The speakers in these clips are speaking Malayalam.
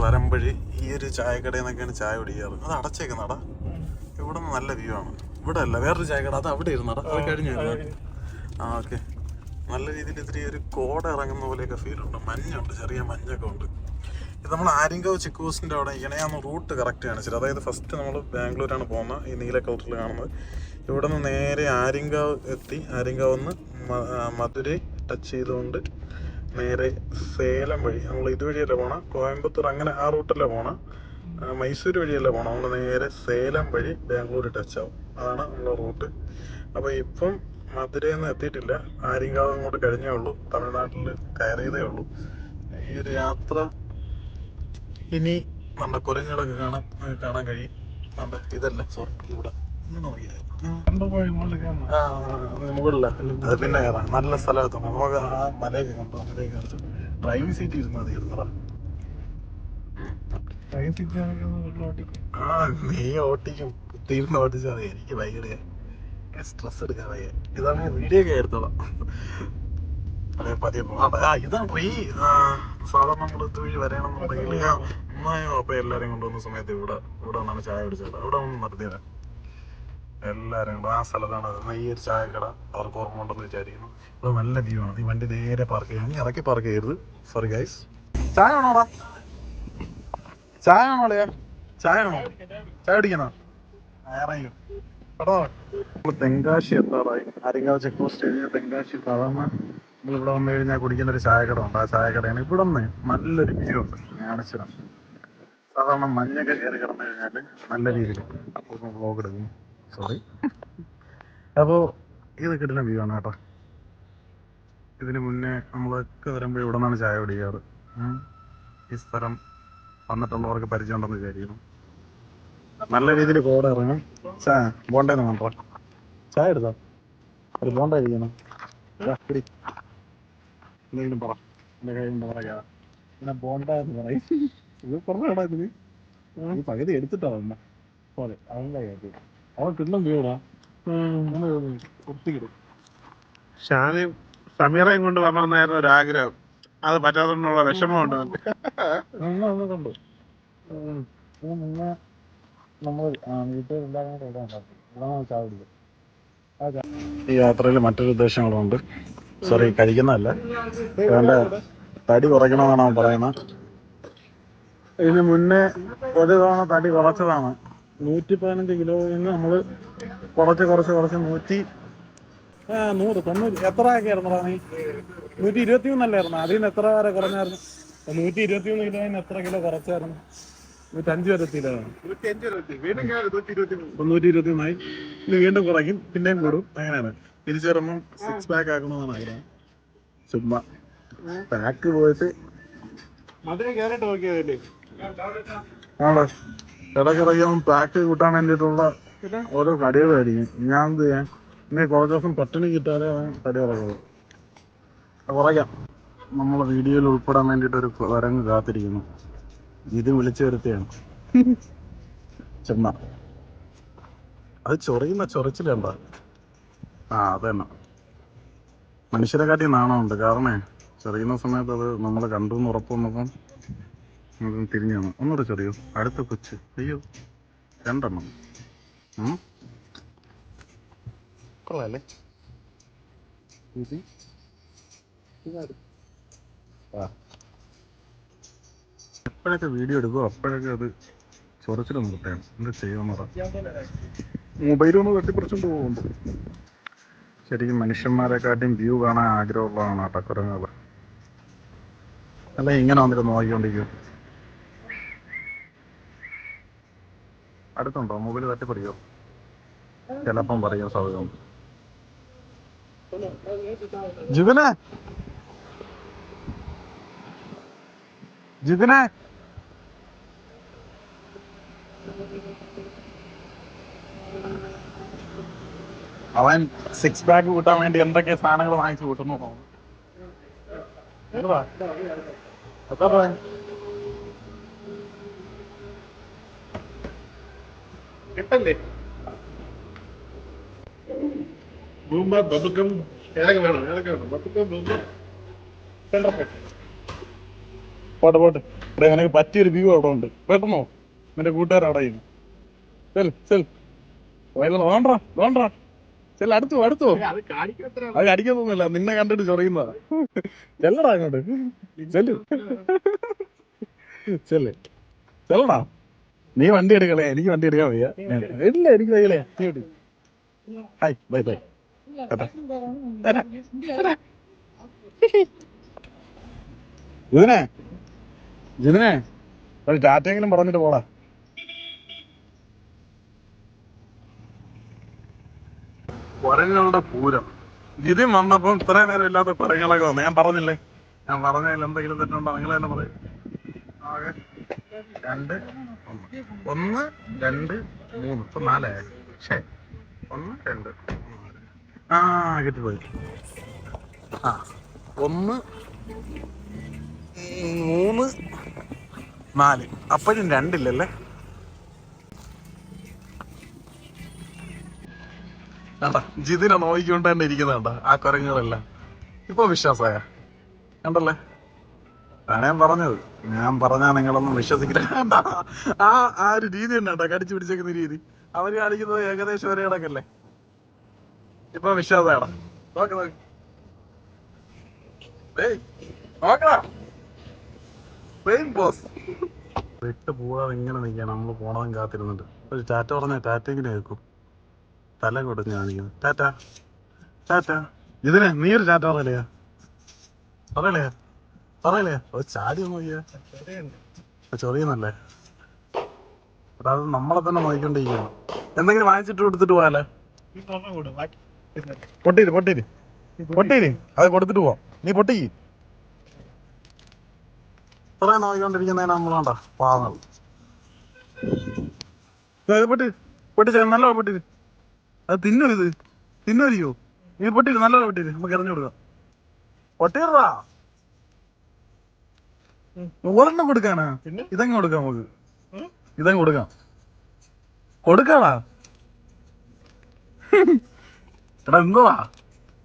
വരുമ്പോഴേ ഈ ഒരു ചായക്കടയിൽ നിന്നൊക്കെയാണ് ചായ കുടിക്കാറ്. അത് അടച്ചേക്കുന്നടാ. ഇവിടെ നിന്ന് നല്ല വ്യൂ ആണ്. ഇവിടെ അല്ല, വേറൊരു ചായക്കട, അത് അവിടെ ഇരുന്നടാ. അത് കഴിഞ്ഞായിരുന്നു. ആ ഓക്കെ. നല്ല രീതിയിൽ ഇത്തിരി ഒരു കോട ഇറങ്ങുന്ന പോലെയൊക്കെ ഫീൽ ഉണ്ട്. മഞ്ഞുണ്ട്, ചെറിയ മഞ്ഞൊക്കെ ഉണ്ട്. ഇത് നമ്മൾ ആര്യങ്കാവ് ചെക്ക് പോസ്റ്റിൻ്റെ അവിടെ ഇണയാന്ന് റൂട്ട് കറക്റ്റ് കാണിച്ചത്. അതായത് ഫസ്റ്റ് നമ്മൾ ബാംഗ്ലൂരാണ് പോകുന്നത്, ഈ നീല കളറിൽ കാണുന്നത്. ഇവിടെ നിന്ന് നേരെ ആര്യങ്കാവ് എത്തി. ആര്യങ്കാവ് നിന്ന് മധുരൈ ടച്ച് ചെയ്തുകൊണ്ട് നേരെ സേലം വഴി നമ്മൾ ഇതുവഴിയല്ലേ പോകണം, കോയമ്പത്തൂർ അങ്ങനെ ആ റൂട്ടല്ലേ പോകണം, മൈസൂർ വഴിയല്ലേ പോകണം. നമ്മൾ നേരെ സേലം വഴി ബാംഗ്ലൂർ ടച്ച് ആവും. അതാണ് നമ്മുടെ റൂട്ട്. അപ്പോൾ ഇപ്പം മധുരയൊന്നും എത്തിയിട്ടില്ല, ആര്യങ്കാവ് അങ്ങോട്ട് കഴിഞ്ഞേ ഉള്ളൂ, തമിഴ്നാട്ടിൽ കയറിയതേ ഉള്ളൂ. ഈ ഒരു യാത്ര ഇനി നമ്മുടെ കുരങ്ങുകളൊക്കെ കാണാൻ കഴിയും. നമ്മുടെ ഇതല്ല, സോറി, ഇവിടെ മുകളില അത് പിന്നെ കയറാം. നല്ല സ്ഥലത്ത് നമുക്ക് ആ മലയൊക്കെ കണ്ടോ, മലയൊക്കെ കണ്ടു. ഡ്രൈവിംഗ് സീറ്റ് ഇരുന്നാൽ തീർന്നടാ. ആ നീ ഓട്ടിക്കും, കുത്തിയിരുന്ന് ഓട്ടിച്ചാൽ മതി. എനിക്ക് ഭയങ്കര സ്ട്രെസ് എടുക്കാൻ വയ്യ. ഇതാണ് വീഡിയോ ഒക്കെ ആയിരുന്നോളാം. അതേ പതിയെ ഇതാണ് ഈ സാധാരണ നമ്മൾ ഇതുവഴി വരണമെന്നുണ്ടെങ്കിൽ അപ്പൊ എല്ലാരെയും കൊണ്ടുവന്ന സമയത്ത് ഇവിടെ വന്നാണ് ചായ കുടിച്ചത്. അവിടെ ഒന്ന് നിർത്തിയത് എല്ലാവരും കൂടെ ആ സ്ഥലത്താണ്. ഈ ഒരു ചായക്കട അവർക്ക് ഓർമ്മ ഉണ്ടെന്ന് വിചാരിക്കുന്നു. ഇവിടെ നല്ല വ്യൂ ആണ്. ഈ വണ്ടി നേരെ പാർക്ക് ചെയ്യും, ഇനി ഇറക്കി പാർക്ക് ചെയ്യരുത്. Sorry guys. ചായ വേണോടാ? ചായ വേണോളയാ? ചായ വേണോ? ചായ കുടിക്കണോ? ഇറങ്ങി കേട്ടോ. നമ്മൾ തെങ്കാശി എത്താറായി. ആര്യങ്കാവ് ചെക്ക് പോസ്റ്റ് കഴിഞ്ഞാൽ തെങ്കാശി. സാധാരണ നമ്മളിവിടെ വന്നു കഴിഞ്ഞാൽ കുടിക്കുന്ന ഒരു ചായക്കട ഉണ്ട്. ആ ചായക്കടയാണ്. ഇവിടെ നിന്ന് നല്ലൊരു വ്യൂ ഉണ്ട്. കാണിച്ചിടാം. സാധാരണ മഞ്ഞൊക്കെ കയറി കിടന്നു കഴിഞ്ഞാൽ നല്ല രീതിയിൽ അപ്പോൾ വ്ലോഗ് എടുക്കും. സോറി. അപ്പോൾ ഇത് കിട്ടുന്ന വ്യൂ ആണ് കേട്ടോ. ഇതിന് മുന്നേ നമ്മളൊക്കെ വരുമ്പോൾ ഇവിടെ നിന്നാണ് ചായ കുടിക്കാറ്. ഈ സ്ഥലം വന്നിട്ടുള്ളവർക്ക് പരിചയമുണ്ടെന്ന് വിചാരിക്കുന്നു. നല്ല രീതിയിൽ കോട ഇറങ്ങും. ബോണ്ടേന്ന് വേണ്ടോ? ചായ എടുത്തോ? ഒരു ബോണ്ട ഇരിക്കണം. എന്തെങ്കിലും പറ, എൻ്റെ കയ്യിൽ പറയാ. പിന്നെ ബോണ്ട എന്ന് പറയും. ഇത് പറഞ്ഞാടാ ഇതിന് ഈ പകുതി എടുത്തിട്ടാ വന്ന പോലെ. അവൻ്റെ കേട്ടി അവൻ കിണ്ണം വീടാ വൃത്തിക്കിടും. ഷാനിയും സമീറയും കൊണ്ട് വരണമെന്നായിരുന്നു ഒരു ആഗ്രഹം. അത് പറ്റാത്തതിനുള്ള വിഷമമുണ്ട്. കണ്ടു മുന്നേ നമ്മൾ വീട്ടിൽ ചായ കുടിക്കും. ഈ യാത്രയിൽ മറ്റൊരു ഉദ്ദേശങ്ങളുണ്ട്. സോറി, കഴിക്കുന്നതല്ല, വേണ്ട തടി കുറയ്ക്കണമെന്നാണ് അവൻ പറയുന്നത്. ഇതിന് മുന്നേ ഒരു തവണ തടി കുറച്ചതാണ്. 115 കിലോയിൽ നിന്ന് നമ്മൾ കുറച്ച് 190 എത്ര ഒക്കെ ആയിരുന്നടാ നീ? 123 അല്ലായിരുന്നു? അതിൽ നിന്ന് എത്ര വരെ കുറഞ്ഞായിരുന്നു? 123 കിലോയിൽ എത്ര കിലോ കുറച്ചായിരുന്നു? 105 വരെ എത്തിയില്ലായിരുന്നു? 123 ഇത് വീണ്ടും കുറയ്ക്കും, പിന്നെയും കൂടും. അങ്ങനെയാണ്. തിരിച്ചു വരുമ്പം 6 പാക്ക് ആക്കണമെന്നാണ് ആഗ്രഹം. ചുമ്മാ പാക്ക് പോയിട്ട് ആണോ ഇടയ്ക്കിടയ്ക്ക് പാക്ക് കൂട്ടാൻ വേണ്ടിയിട്ടുള്ള ഓരോ കടികളായിരിക്കും. ഞാൻ എന്ത് ചെയ്യാൻ, ഇനി കുറച്ച് ദിവസം പട്ടിണി കിട്ടാതെ തടി കുറയുള്ളൂ. കുറയ്ക്കാം. നമ്മളെ വീഡിയോയിൽ ഉൾപ്പെടാൻ വേണ്ടിയിട്ടൊരു വരങ്ങ് കാത്തിരിക്കുന്നു. ഇത് വിളിച്ചു വരുത്തിയാണ്. ചുമ്മാ അത് ചൊറിച്ചിലുണ്ടോ? അതന്നെ. മനുഷ്യരെ കാട്ടി നാണമുണ്ട്. കാരണം ചെറിയുന്ന സമയത്ത് അത് നമ്മളെ കണ്ടു എന്ന് ഉറപ്പ് വന്നപ്പം തിരിഞ്ഞു വന്നു. ഒന്നുകൂടെ ചെറിയോ? അടുത്ത കൊച്ച്. അയ്യോ, 2 എണ്ണം. കൊള്ളാല്ലേ? എപ്പോഴൊക്കെ വീഡിയോ എടുക്കുമോ അപ്പോഴൊക്കെ അത് ചൊറിച്ചിലൊന്നും കിട്ടാൻ എന്താ ചെയ്യുമെന്ന് പറയാം. മൊബൈലൊന്ന് തട്ടിപ്പറിച്ചുകൊണ്ട് പോകുന്നുണ്ട്. ശരിക്കും മനുഷ്യന്മാരെക്കാട്ടിയും വ്യൂ കാണാൻ ആഗ്രഹമുള്ളതാണ് കേട്ടോ കുരങ്ങുകൾ. അല്ല ഇങ്ങനെ വന്നിട്ട് നോക്കിക്കൊണ്ടിരിക്കും. അടുത്തുണ്ടോ? മൊബൈൽ തട്ടിപ്പറിയോ? ചിലപ്പം പറയോ സാധ്യതയുണ്ട്. ജിതിനെ അവൻ 6 പാക്ക് കൂട്ടാൻ വേണ്ടി എന്തൊക്കെ സാധനങ്ങൾ വാങ്ങിച്ചു കൂട്ടുന്നു. കിട്ടല്ലേ ബബിൾഗം ഏതൊക്കെ വേണം? ബബിൾഗം പോട്ടെ. ഇവിടെ എനിക്ക് പറ്റിയൊരു വ്യൂ അവിടെ ഉണ്ട്. പെട്ടെന്നോ എന്റെ കൂട്ടുകാർ അവിടെ ചെയ്യുന്നു. വേണ്ടാ ചെല്ല അടുത്തു അത് അടിക്കത്തൊന്നുമില്ല, നിന്നെ കണ്ടിട്ട് ചൊറിയുന്നതാ. ചെല്ലടാ അങ്ങോട്ട്, ചെല്ലടാ. നീ വണ്ടി എടുക്കളേ, എനിക്ക് വണ്ടി എടുക്കാൻ വയ്യ. ഇല്ല എനിക്ക് വയ്യലേ. Hi bye bye. ജിതിനെ ഒരു ടാറ്റയെങ്കിലും പറഞ്ഞിട്ട് പോടാ. കുരങ്ങളുടെ പൂരം. ജിതിൻ വന്നപ്പോ ഇത്രയും നേരം ഇല്ലാത്ത കുരങ്ങളൊക്കെ വന്നു. ഞാൻ പറഞ്ഞില്ലേ, ഞാൻ പറഞ്ഞതിൽ എന്തെങ്കിലും തെറ്റുണ്ടോ നിങ്ങൾ തന്നെ പറയും. ആകെ 2 1 2 3 ഇപ്പൊ 4 ശേ 1 2 കിട്ടിപ്പോയി. 1 3 4 അപ്പോഴും 2 ഇല്ലല്ലേ. ജിതിനെ നോക്കിക്കൊണ്ട് തന്നെ ഇരിക്കുന്നുണ്ട ആ കുരങ്ങുകളെല്ലാം. ഇപ്പൊ വിശ്വാസമായ കണ്ടല്ലേ. അതാണ് ഞാൻ പറഞ്ഞത്. ഞാൻ പറഞ്ഞാ നിങ്ങളൊന്നും വിശ്വസിക്കില്ല. ആ ഒരു രീതി തന്നെ കേട്ടോ, കടിച്ചു പിടിച്ചേക്കുന്ന രീതി. അവര് കാണിക്കുന്നത് ഏകദേശം ഒരേ കണക്കല്ലേ. ഇപ്പൊ വിശ്വാസമാണ്. വിട്ട് പോവാതെ ഇങ്ങനെ നിൽക്കണം. നമ്മള് പോണതും കാത്തിരുന്നുണ്ട്. ഒരു ടാറ്റ പറഞ്ഞ ടാറ്റെങ്കിലും കേൾക്കും. തല കൊടുത്ത് കാണിക്കുന്നു. ടാറ്റ ഇതിനെ നീ ഒരു ടാറ്റ പറയലേ ചാടി നോക്കിയ ചൊറിയുന്നല്ലേ. അത് നമ്മളെ തന്നെ നോക്കിക്കൊണ്ടിരിക്കണം. എന്തെങ്കിലും വാങ്ങിച്ചിട്ട് കൊടുത്തിട്ട് പോയാലേ. പൊട്ടീര് അത് കൊടുത്തിട്ട് പോവാം. നീ പൊട്ടിക്ക്. ഇത്രയും നോക്കിക്കൊണ്ടിരിക്കുന്നതിന് നമ്മളാണ്ട പാങ്ങൾ. പൊട്ടിച്ച നല്ല പൊട്ടീര്. അത് തിന്നോ നീ പൊട്ടീര്, നല്ല പൊട്ടീര്. നമുക്ക് എറിഞ്ഞു കൊടുക്കാം. പൊട്ടീറാ ഒരെണ്ണം കൊടുക്കാനാ. ഇതങ്ങ് കൊടുക്കാം, നമുക്ക് ഇതങ്ങ് കൊടുക്കാടാ. എടാ എന്തോടാ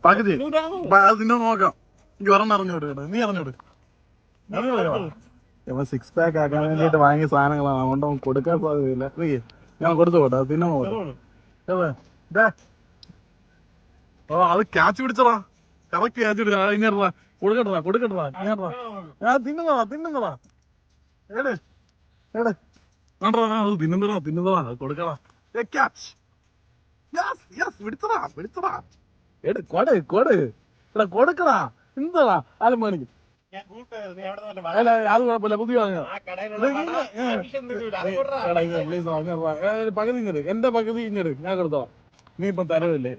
പകുതി അത് തിന്നെ നോക്കാം. എനിക്ക് ഒരെണ്ണം അറിഞ്ഞോട് കേട്ടോ, നീ അറിഞ്ഞോട്. 6 പാക്ക് ആക്കാൻ വേണ്ടിട്ട് വാങ്ങിയ സാധനങ്ങളാണ്, അതുകൊണ്ട് നമുക്ക് കൊടുക്കാൻ സാധ്യതയില്ല. ഞാൻ കൊടുത്തു പോട്ടെ, അത് തിന്നെ നോക്കാം. അത് ക്യാച്ച് പിടിച്ചടാ, കറക്റ്റ് ക്യാച്ച് പിടിച്ചാ. ഇങ്ങേറാ കൊടുക്കട്ടടാ തിന്നുന്നതാ തിന്നുന്നതാ കൊടുക്കടാ. കൊടുക്കടാ എന്താ ആരും മേടിക്കും. അത് കുഴപ്പമില്ല, പുതിയ പകുതി ഇങ്ങട്, എന്റെ പകുതി ഇങ്ങട് ഞാൻ കൊടുത്തോളാം. നീ ഇപ്പം തരവില്ലേ.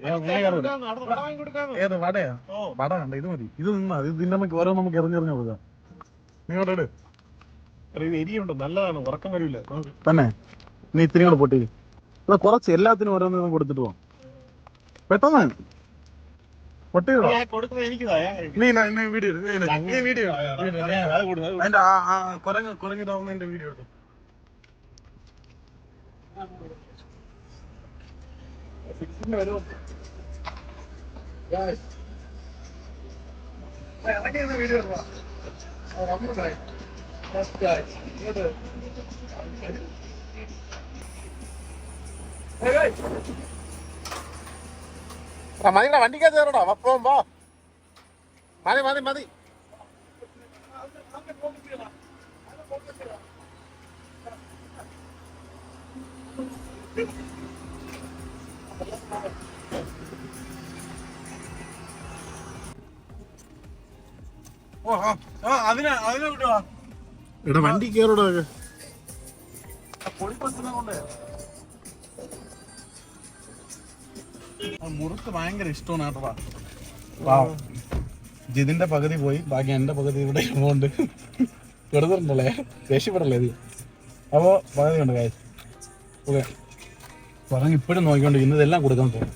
ഏത് വടയാ? വട കണ്ട ഇത് മതി. ഇത് നിന്നാ ഇത് തിന്നമ്മക്ക് ഓരോ നമുക്ക് എറിഞ്ഞെറിഞ്ഞു കൊടുക്കാം. നിങ്ങളോട് എരിയുണ്ടോ? നല്ലതാണ്, ഉറക്കം വരില്ല തന്നെ. നീ ഇത്തിരി കൂടെ പൊട്ടി കുറച്ച് എല്ലാത്തിനും ഓരോന്നും കൊടുത്തിട്ട് പോവാം. പെട്ടെന്ന് പൊട്ടി വീഡിയോ അതിന്റെ കുരങ്ങിട്ടാവുന്നതിന്റെ വീഡിയോ എടുത്തു. വീഡിയോ മതിടാ, വണ്ടിക്കകത്ത് കയറടാ. പോകുമ്പോ മതി. അതിനെ വിടുവാ. എടാ വണ്ടി കയറോടാ. മുറുക്ക് ഭയങ്കര ഇഷ്ടമാണ് കേട്ടോടാ. ജിതിന്റെ പകുതി പോയി, ബാക്കി എന്റെ പകുതി ഇവിടെ ഉണ്ട്. വെറുതെ ദേഷ്യപ്പെടല്ലേ ഇത്. അപ്പോ പകുതി ഉണ്ട് കാര്യം. ഓക്കെ പറഞ്ഞ് ഇപ്പോഴും നോക്കിക്കൊണ്ട് ഇന്നതെല്ലാം കൊടുക്കാൻ പോകും.